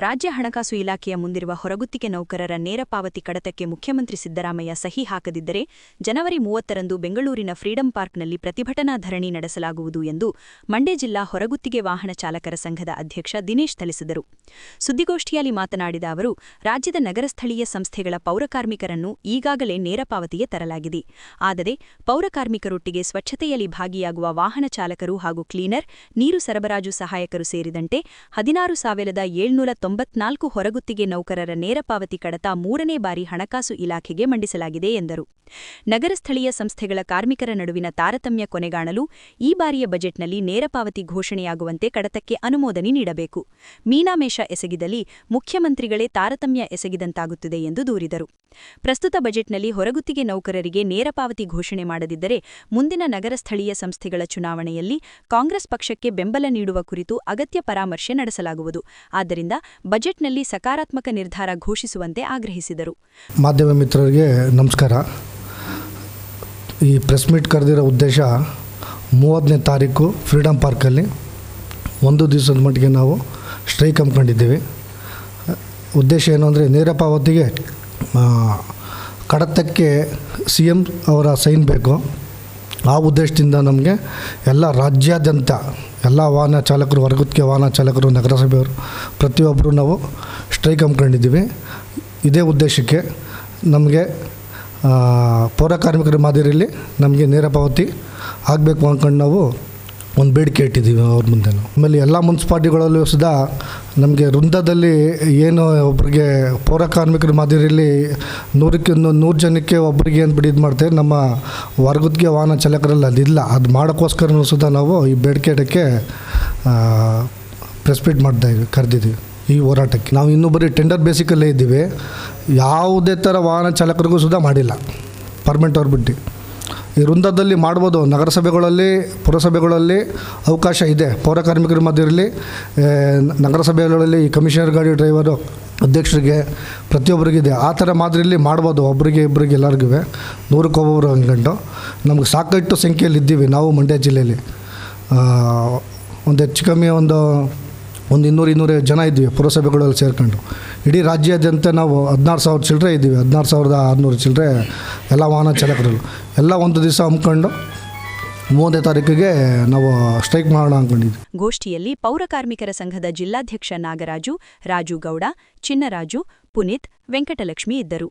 ರಾಜ್ಯ ಹಣಕಾಸು ಇಲಾಖೆಯ ಮುಂದಿರುವ ಹೊರಗುತ್ತಿಗೆ ನೌಕರರ ನೇರ ಪಾವತಿ ಕಡತಕ್ಕೆ ಮುಖ್ಯಮಂತ್ರಿ ಸಿದ್ದರಾಮಯ್ಯ ಸಹಿ ಹಾಕದಿದ್ದರೆ ಜನವರಿ 30ರಂದು ಬೆಂಗಳೂರಿನ ಫ್ರೀಡಂ ಪಾರ್ಕ್ನಲ್ಲಿ ಪ್ರತಿಭಟನಾ ಧರಣಿ ನಡೆಸಲಾಗುವುದು ಎಂದು ಮಂಡ್ಯ ಜಿಲ್ಲಾ ಹೊರಗುತ್ತಿಗೆ ವಾಹನ ಚಾಲಕರ ಸಂಘದ ಅಧ್ಯಕ್ಷ ದಿನೇಶ್ ತಿಳಿಸಿದರು. ಸುದ್ದಿಗೋಷ್ಠಿಯಲ್ಲಿ ಮಾತನಾಡಿದ ಅವರು, ರಾಜ್ಯದ ನಗರ ಸ್ಥಳೀಯ ಸಂಸ್ಥೆಗಳ ಪೌರಕಾರ್ಮಿಕರನ್ನು ಈಗಾಗಲೇ ನೇರ ಪಾವತಿಗೆ ತರಲಾಗಿದೆ. ಆದರೆ ಪೌರಕಾರ್ಮಿಕರೊಟ್ಟಿಗೆ ಸ್ವಚ್ಛತೆಯಲ್ಲಿ ಭಾಗಿಯಾಗುವ ವಾಹನ ಚಾಲಕರು ಹಾಗೂ ಕ್ಲೀನರ್, ನೀರು ಸರಬರಾಜು ಸಹಾಯಕರು ಸೇರಿದಂತೆ 16,794 ಹೊರಗುತ್ತಿಗೆ ನೌಕರರ ನೇರ ಪಾವತಿ ಕಡತ 3ನೇ ಬಾರಿ ಹಣಕಾಸು ಇಲಾಖೆಗೆ ಮಂಡಿಸಲಾಗಿದೆ ಎಂದರು. ನಗರ ಸ್ಥಳೀಯ ಸಂಸ್ಥೆಗಳ ಕಾರ್ಮಿಕರ ನಡುವಿನ ತಾರತಮ್ಯ ಕೊನೆಗಾಣಲು ಈ ಬಾರಿಯ ಬಜೆಟ್ನಲ್ಲಿ ನೇರ ಪಾವತಿ ಘೋಷಣೆಯಾಗುವಂತೆ ಕಡತಕ್ಕೆ ಅನುಮೋದನೆ ನೀಡಬೇಕು. ಮೀನಾಮೇಷ ಎಸಗಿದಲ್ಲಿ ಮುಖ್ಯಮಂತ್ರಿಗಳೇ ತಾರತಮ್ಯ ಎಸಗಿದಂತಾಗುತ್ತದೆ ಎಂದು ದೂರಿದರು. ಪ್ರಸ್ತುತ ಬಜೆಟ್ನಲ್ಲಿ ಹೊರಗುತ್ತಿಗೆ ನೌಕರರಿಗೆ ನೇರ ಪಾವತಿ ಘೋಷಣೆ ಮಾಡದಿದ್ದರೆ ಮುಂದಿನ ನಗರ ಸ್ಥಳೀಯ ಸಂಸ್ಥೆಗಳ ಚುನಾವಣೆಯಲ್ಲಿ ಕಾಂಗ್ರೆಸ್ ಪಕ್ಷಕ್ಕೆ ಬೆಂಬಲ ನೀಡುವ ಕುರಿತು ಅಗತ್ಯ ಪರಾಮರ್ಶೆ ನಡೆಸಲಾಗುವುದು. ಆದ್ದರಿಂದ ಬಜೆಟ್ನಲ್ಲಿ ಸಕಾರಾತ್ಮಕ ನಿರ್ಧಾರ ಘೋಷಿಸುವಂತೆ ಆಗ್ರಹಿಸಿದರು. ಮಾಧ್ಯಮ ಮಿತ್ರರಿಗೆ ನಮಸ್ಕಾರ. ಈ ಪ್ರೆಸ್ ಮೀಟ್ ಕರೆದಿರೋ ಉದ್ದೇಶ 30ನೇ ತಾರೀಕು ಫ್ರೀಡಂ ಪಾರ್ಕಲ್ಲಿ ಒಂದು ದಿವಸದ ಮಟ್ಟಿಗೆ ನಾವು ಸ್ಟ್ರೈಕ್ ಹಮ್ಮಿಕೊಂಡಿದ್ದೀವಿ. ಉದ್ದೇಶ ಏನು ಅಂದರೆ, ನೇರ ಪಾವತಿಗೆ ಕಡತಕ್ಕೆ CM ಅವರ ಸೈನ್ ಬೇಕು. ಆ ಉದ್ದೇಶದಿಂದ ನಮಗೆ ಎಲ್ಲ ರಾಜ್ಯಾದ್ಯಂತ ಎಲ್ಲ ವಾಹನ ಚಾಲಕರು, ಹೊರಗುತ್ತಿಗೆ ವಾಹನ ಚಾಲಕರು, ನಗರಸಭೆಯವರು ಪ್ರತಿಯೊಬ್ಬರು ನಾವು ಸ್ಟ್ರೈಕ್ ಹಮ್ಮಿಕೊಂಡಿದ್ದೀವಿ. ಇದೇ ಉದ್ದೇಶಕ್ಕೆ ನಮಗೆ ಪೌರಕಾರ್ಮಿಕರ ಮಾದರಿಯಲ್ಲಿ ನಮಗೆ ನೇರ ಪಾವತಿ ಆಗಬೇಕು ಅಂದ್ಕೊಂಡು ನಾವು ಒಂದು ಬೇಡಿಕೆ ಇಟ್ಟಿದ್ದೀವಿ ಅವ್ರ ಮುಂದೆ. ಆಮೇಲೆ ಎಲ್ಲ ಮುನ್ಸಿಪಾಲ್ಟಿಗಳಲ್ಲೂ ಸುಧಾ ನಮಗೆ ವೃಂದದಲ್ಲಿ ಏನು ಒಬ್ಬರಿಗೆ ಪೌರಕಾರ್ಮಿಕರ ಮಾದರಿಯಲ್ಲಿ 100 ಜನಕ್ಕೆ ಒಬ್ಬರಿಗೆ ಏನು ಬಿಡಿದು ಮಾಡ್ತೇವೆ, ನಮ್ಮ ಹೊರಗುತ್ತಿಗೆ ವಾಹನ ಚಾಲಕರಲ್ಲಿ ಅದಿಲ್ಲ. ಅದು ಮಾಡೋಕ್ಕೋಸ್ಕರನೂ ಸುಧಾ ನಾವು ಈ ಬೇಡಿಕೆ ಇಡೋಕ್ಕೆ ಪ್ರೆಸ್ ಮೀಟ್ ಕರೆದಿದ್ದೀವಿ. ಈ ಹೋರಾಟಕ್ಕೆ ನಾವು ಇನ್ನೂ ಬರೀ ಟೆಂಡರ್ ಬೇಸಿಕಲ್ಲೇ ಇದ್ದೀವಿ. ಯಾವುದೇ ಥರ ವಾಹನ ಚಾಲಕರಿಗೂ ಸುಧಾ ಮಾಡಿಲ್ಲ, ಪರ್ಮನೆಂಟ್ ಅವ್ರು ಬಿಟ್ಟು. ಈ ವೃಂದದಲ್ಲಿ ಮಾಡ್ಬೋದು, ನಗರಸಭೆಗಳಲ್ಲಿ ಪುರಸಭೆಗಳಲ್ಲಿ ಅವಕಾಶ ಇದೆ. ಪೌರಕಾರ್ಮಿಕರ ಮಧ್ಯದಲ್ಲಿ ನಗರಸಭೆಗಳಲ್ಲಿ ಈ ಕಮಿಷನರ್ ಗಾಡಿ ಡ್ರೈವರು ಅಧ್ಯಕ್ಷರಿಗೆ ಪ್ರತಿಯೊಬ್ಬರಿಗಿದೆ. ಆ ಥರ ಮಾದರಿಯಲ್ಲಿ ಮಾಡ್ಬೋದು, ಒಬ್ಬರಿಗೆ ಇಬ್ಬರಿಗೆ ಎಲ್ಲರಿಗೂ 100ಕ್ಕೆ ಒಬ್ಬೊಬ್ಬರು ಅಂದ್ಕೊಂಡು. ನಮಗೆ ಸಾಕಷ್ಟು ಸಂಖ್ಯೆಯಲ್ಲಿ ಇದ್ದೀವಿ ನಾವು ಮಂಡ್ಯ ಜಿಲ್ಲೆಯಲ್ಲಿ. ಒಂದು ಹೆಚ್ಚು ಕಮ್ಮಿ ಒಂದು 200 ಜನ ಇದ್ದೀವಿ ಪುರಸಭೆಗಳಲ್ಲಿ ಸೇರ್ಕೊಂಡು. ಇಡೀ ರಾಜ್ಯಾದ್ಯಂತ ನಾವು 16,000 ಚಿಲ್ಲರೆ ಇದ್ದೀವಿ. 16,600 ಚಿಲ್ಲರೆ ಎಲ್ಲ ವಾಹನ ಚಾಲಕರು ಎಲ್ಲ ಒಂದು ದಿವಸ ಹಮ್ಮಿಕೊಂಡು 30ನೇ ತಾರೀಕಿಗೆ ನಾವು ಸ್ಟ್ರೈಕ್ ಮಾಡೋಣ ಅಂದ್ಕೊಂಡಿದ್ವಿ. ಗೋಷ್ಠಿಯಲ್ಲಿ ಪೌರಕಾರ್ಮಿಕರ ಸಂಘದ ಜಿಲ್ಲಾಧ್ಯಕ್ಷ ನಾಗರಾಜು, ರಾಜು ಗೌಡ, ಚಿನ್ನರಾಜು, ಪುನೀತ್, ವೆಂಕಟಲಕ್ಷ್ಮಿ ಇದ್ದರು.